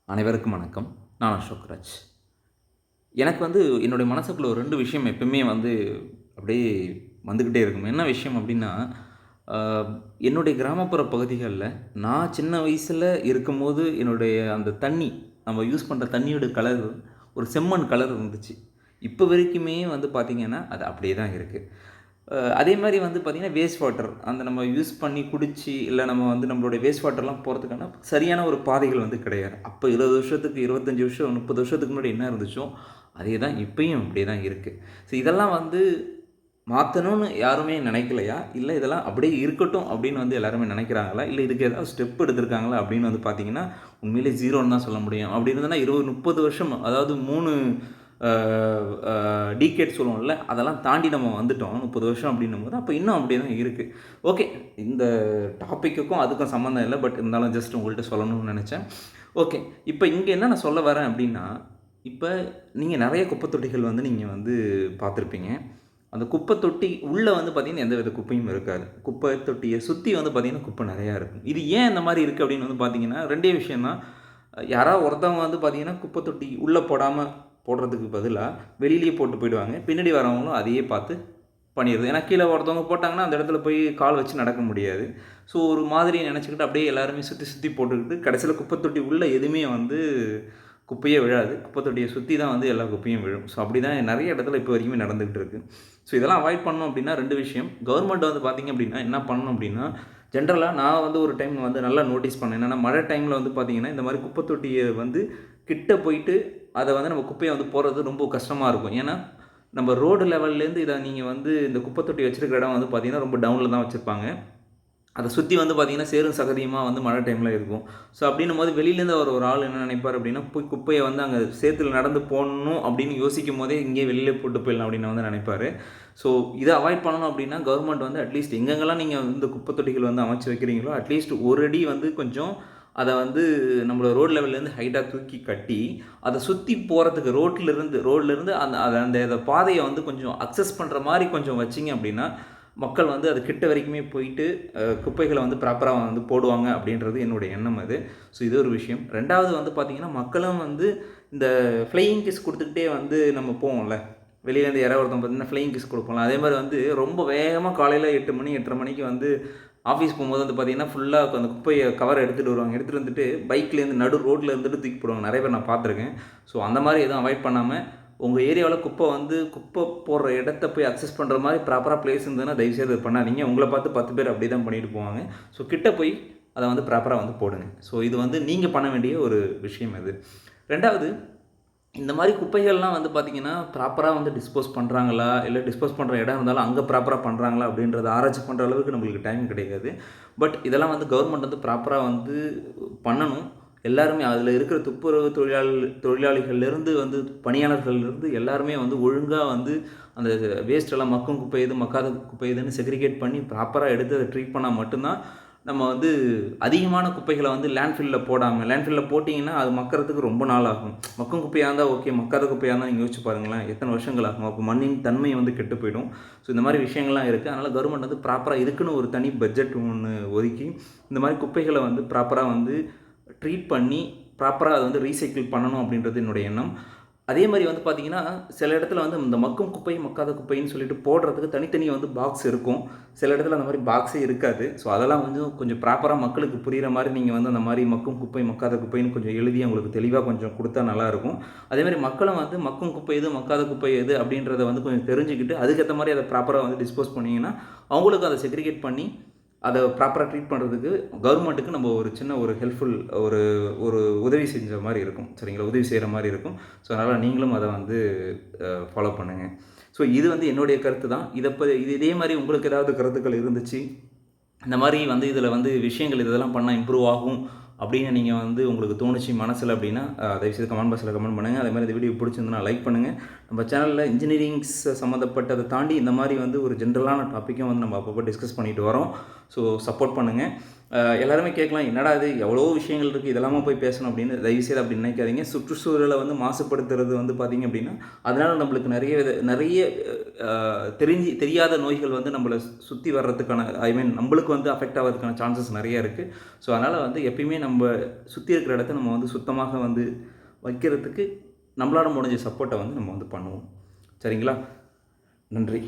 அனைவருக்கும் வணக்கம். நான் அசோக்ராஜ். எனக்கு என்னுடைய மனசுக்குள்ள ஒரு 2 விஷயம் எப்பவுமே அப்படியே வந்துக்கிட்டே இருக்கும். என்ன விஷயம் அப்படின்னா, அ என்னுடைய கிராமப்புற பகுதிகள்ல நான் சின்ன வயசுல இருக்கும்போது என்னுடைய அந்த தண்ணி, நம்ம யூஸ் பண்ற தண்ணியோட கலர் ஒரு செம்மண் கலர் இருந்துச்சு. இப்போ வரைக்குமே பார்த்தீங்கன்னா, அது அப்படியே தான் இருக்கு. அதே மாரி பார்த்தீங்கன்னா, வேஸ்ட் வாட்டர் அந்த நம்ம யூஸ் பண்ணி குடிச்சு, இல்ல நம்ம நம்மளுடைய வேஸ்ட் வாட்டர்லாம் போறதுக்கான சரியான ஒரு பாதைகள் கிடையாது. அப்போ 20 வருஷத்துக்கு, 25 வருஷம், 30 வருஷத்துக்கு முன்னாடி என்ன இருந்துச்சோ, அதே தான் இப்பயும் அப்படியே தான் இருக்கு. ஸோ இதெல்லாம் மாத்தணும்னு யாருமே நினைக்கலையா? இல்ல இதெல்லாம் அப்படியே இருக்கட்டும் அப்படின்னு எல்லாருமே நினைக்கிறாங்களா? இல்ல இதுக்கு ஏதாவது ஸ்டெப் எடுத்திருக்காங்களா? அப்படின்னு பார்த்தீங்கன்னா, உண்மையிலே 0ன்னு தான் சொல்ல முடியும். அப்படி இருந்ததுன்னா 20, 30 வருஷம் அதாவது 3 அ அ டிகேட் சொல்லுவோம்ல, அதெல்லாம் தாண்டி நம்ம வந்துட்டோம். 30 வருஷம் அப்படின்னும்போது, அப்ப இன்னும் அப்படியே தான் இருக்கு. ஓகே, இந்த டாபிக்குக்கும் அதுக்கும் சம்மந்தம் இல்ல. பட் இருந்தாலும் ஜஸ்ட் உங்கள்ட்ட சொல்லணும்னு நெனச்சேன். ஓகே, இப்ப இங்க என்ன நான் சொல்ல வரேன் அப்படின்னா, இப்ப நீங்க நெறைய குப்பை தொட்டிகள் நீங்க பார்த்துருப்பீங்க. அந்த குப்பை தொட்டி உள்ள பார்த்தீங்கன்னா, எந்தவித குப்பையும் இருக்காது. குப்பை தொட்டிய சுத்தி பார்த்தீங்கன்னா, குப்பை நெறையா இருக்கும். இது ஏன் இந்த மாரி இருக்கு அப்படின்னு பார்த்தீங்கன்னா, 2டே விஷயம் தான். யாராவது ஒருத்தவங்க பார்த்தீங்கன்னா, குப்பை தொட்டி உள்ள போடாம போடுறதுக்கு பதிலா, வெளியிலேயே போட்டு போயிடுவாங்க. பின்னாடி வரவங்களும் அதையே பார்த்து பண்ணிருது. ஏன்னா, கீழ ஒருத்தவங்க போட்டாங்கன்னா, அந்த இடத்துல போய் கால் வச்சு நடக்க முடியாது. ஸோ, ஒரு மாதிரி நெனச்சுக்கிட்டு அப்படியே எல்லாருமே சுத்தி சுத்தி போட்டுக்கிட்டு, கடைசியில குப்பை தொட்டி உள்ள எதுவுமே குப்பையே விழாது. குப்பை தொட்டிய சுத்தி தான் எல்லா குப்பையும் விழும். ஸோ, அப்படி தான் நெறைய இடத்துல இப்போ வரைக்குமே நடந்துகிட்டு இருக்கு. ஸோ, இதெல்லாம் அவாய்ட் பண்ணணும் அப்படின்னா 2 விஷயம். கவர்மெண்ட் பார்த்தீங்க அப்படின்னா, என்ன பண்ணணும் அப்படின்னா, ஜென்ரலா நான் ஒரு டைம் நல்லா நோட்டீஸ் பண்ணேன். என்னன்னா, மழை டைம்ல பார்த்தீங்கன்னா, இந்த மாரி குப்பை தொட்டிய கிட்ட போயிட்டு, அத நம்ம குப்பைய போடுறது ரொம்ப கஷ்டமா இருக்கும். ஏன்னா, நம்ம ரோடு லெவல்லேருந்து இத நீங்க இந்த குப்பை தொட்டி வச்சிருக்கிற இடம் பார்த்தீங்கன்னா, ரொம்ப டவுன்ல தான் வச்சிருப்பாங்க. அத சுத்தி பார்த்தீங்கன்னா, சேரும் சகதியுமா மழை டைம்ல இருக்கும். ஸோ, அப்டின்னும்போது வெளியிலேருந்து ஒரு ஆள் என்ன நினைப்பார் அப்டின்னா, போய் குப்பைய அங்க சேத்துல நடந்து போடணும் அப்டின்னு யோசிக்கும்போதே, இங்கேயே வெளியிலே போட்டு போயிடலாம் அப்டின்னு நினைப்பாரு. ஸோ, இத அவாய்ட் பண்ணணும் அப்டின்னா, கவர்மெண்ட் அட்லீஸ்ட் எங்கெங்கெல்லாம் நீங்க குப்பை தொட்டிகள் அமைச்சு வைக்கிறீங்களோ, அட்லீஸ்ட் ஒரு அடி கொஞ்சம் அத நம்மளோட ரோட் லெவல்லேருந்து ஹைட்டா தூக்கி கட்டி, அத சுத்தி போறதுக்கு ரோட்லருந்து அந்த பாதைய கொஞ்சம் அக்சஸ் பண்ற மாரி கொஞ்சம் வச்சீங்க அப்டின்னா, மக்கள் அது கிட்ட வரைக்குமே போயிட்டு குப்பைகள ப்ராப்பரா போடுவாங்க அப்படின்றது என்னுடைய எண்ணம் அது. ஸோ இது ஒரு விஷயம். 2வது பார்த்தீங்கன்னா, மக்களும் இந்த ஃப்ளையிங் கிஸ் குடுத்துக்கிட்டே நம்ம போவோம்ல. வெளியிலேருந்து யாராவது ஒருத்தவங்க பார்த்தீங்கன்னா, ஃப்ளையிங் கிஸ் குடுப்போம்ல. அதே மாரி ரொம்ப வேகமா காலையில 8 மணி, 8:30 மணிக்கு ஆஃபீஸ் போம்போது பார்த்தீங்கன்னா, ஃபுல்லா அந்த குப்பைய கவர எடுத்துட்டு வருவாங்க. எடுத்துட்டு வந்துட்டு பைக்லேருந்து நடு ரோட்ல இருந்துட்டு தூக்கி போடுவாங்க. நெறைய பேர் நான் பார்த்துருக்கேன். ஸோ அந்த மாரி எதுவும் அவாய்ட் பண்ணாம, உங்க ஏரியாவுல குப்பை குப்பை போடுற இடத்த போய் அக்சஸ் பண்ற மாரி ப்ராப்பரா பிளேஸ் இருந்ததுன்னா, தயவுசெய்து அத பண்ணாதீங்க. உங்கள பார்த்து 10 பேர் அப்படி தான் பண்ணிட்டு போவாங்க. ஸோ கிட்ட போய் அத ப்ராப்பரா போடுங்க. ஸோ இது நீங்க பண்ண வேண்டிய ஒரு விஷயம் இது. 2வது இந்த மாரி குப்பைகள்லாம் பார்த்தீங்கன்னா, ப்ராப்பரா டிஸ்போஸ் பண்றாங்களா? இல்ல டிஸ்போஸ் பண்ற இடம் இருந்தாலும் அங்க ப்ராப்பரா பண்றாங்களா? அப்படின்றத ஆராய்ச்சி பண்ற அளவுக்கு நம்மளுக்கு டைம் கிடையாது. பட் இதெல்லாம் கவர்மெண்ட் ப்ராப்பரா பண்ணணும். எல்லாருமே அதில இருக்கிற துப்புரவு தொழிலாளிகள்லேருந்து பணியாளர்கள்லேருந்து எல்லாருமே ஒழுங்கா அந்த வேஸ்ட் எல்லாம் மக்கும் குப்பை எது, மக்காத குப்பை எதுன்னு செக்ரிகேட் பண்ணி ப்ராப்பரா எடுத்து அத ட்ரீட் பண்ணா மட்டும் தான், நம்ம அதிகமான குப்பைகள லேண்ட்ஃபில்ல போடாம லேண்ட்ஃபில்ல போட்டீங்கன்னா, அது மக்கறதுக்கு ரொம்ப நாள் ஆகும். மக்கும் குப்பையா இருந்தா ஓகே. மக்காத குப்பையா இருந்தா நீங்க யோசிச்சு பாருங்களேன். எத்தன வருஷங்கள் ஆகும். அப்போ மண்ணின் தன்மை கெட்டு போயிடும். ஸோ இந்த மாரி விஷயங்கள்லாம் இருக்கு. அதனால கவர்மெண்ட் ப்ராப்பரா இதுக்குன்னு ஒரு தனி பட்ஜெட் ஒண்ணு ஒதுக்கி, இந்த மாரி குப்பைகள ப்ராப்பரா ட்ரீட் பண்ணி, ப்ராப்பரா அத ரீசைக்கிள் பண்ணணும் அப்படின்றது என்னுடைய எண்ணம். அதே மாரி பார்த்தீங்கன்னா, சில இடத்துல இந்த மக்கும் குப்பை, மக்காத குப்பைன்னு சொல்லிட்டு போடுறதுக்கு தனித்தனி பாக்ஸ் இருக்கும். சில இடத்துல அந்த மாரி பாக்ஸே இருக்காது. ஸோ அதெல்லாம் கொஞ்சம் ப்ராப்பரா மக்களுக்கு புரியிற மாரி நீங்க அந்த மாரி மக்கும் குப்பை, மக்காத குப்பைன்னு கொஞ்சம் எழுதி அவங்களுக்கு தெளிவா கொஞ்சம் குடுத்தா நல்லாயிருக்கும். அதே மாரி மக்களும் மக்கும் குப்பை எது, மக்காத குப்பை எது அப்படின்றத கொஞ்சம் தெரிஞ்சுக்கிட்டு, அதுக்கேத்த மாரி அத ப்ராப்பரா டிஸ்போஸ் பண்ணீங்கன்னா, அவங்களுக்கும் அத செக்ரிகேட் பண்ணி அத ப்ராப்பரா ட்ரீட் பண்ணுறதுக்கு கவர்மெண்ட்டுக்கு நம்ம ஒரு சின்ன ஒரு ஹெல்ப்ஃபுல் ஒரு ஒரு உதவி செஞ்ச மாரி இருக்கும். சரிங்களா? உதவி செய்ற மாரி இருக்கும். ஸோ, அதனால நீங்களும் அத ஃபாலோ பண்ணுங்க. ஸோ, இது என்னுடைய கருத்து தான். இது இதே மாரி உங்களுக்கு ஏதாவது கருத்துக்கள் இருந்துச்சு, இந்த மாரி இதில விஷயங்கள் இதெல்லாம் பண்ணா இம்ப்ரூவ் ஆகும் அப்படின்னு நீங்க உங்களுக்கு தோணுச்சு மனசுல அப்படின்னா, தயவுசெய்து கமெண்ட் பாக்ஸ்ல கமெண்ட் பண்ணுங்க. அதே மாரி இந்த வீடியோ பிடிச்சிருந்ததுனா லைக் பண்ணுங்க. நம்ம சேனல்ல இன்ஜினியரிங்ஸ் சம்மந்தப்பட்டத தாண்டி இந்த மாரி ஒரு ஜென்ரலான டாப்பிக்கும் நம்ம அப்பப்போ டிஸ்கஸ் பண்ணிட்டு வரோம். ஸோ சப்போர்ட் பண்ணுங்க. எல்லாருமே கேட்கலாம், என்னடா இது எவ்வளோ விஷயங்கள் இருக்குது, இதெல்லாமா போய் பேசணும் அப்படின்னு. தயவுசெய்து அப்படி நினைக்காதீங்க. சுற்றுச்சூழலை வந்து மாசுபடுத்துறது வந்து பார்த்திங்க அப்படின்னா, அதனால் நம்மளுக்கு நிறைய தெரியாத நோய்கள் வந்து நம்மளை சுற்றி வர்றதுக்கான நம்மளுக்கு வந்து அஃபெக்ட் ஆகிறதுக்கான சான்சஸ் நிறைய இருக்குது. ஸோ அதனால் வந்து எப்பயுமே நம்ம சுற்றி இருக்கிற இடத்த நம்ம வந்து சுத்தமாக வந்து வைக்கிறதுக்கு நம்மளால முடிஞ்ச சப்போர்ட்டை வந்து நம்ம வந்து பண்ணுவோம். சரிங்களா? நன்றி.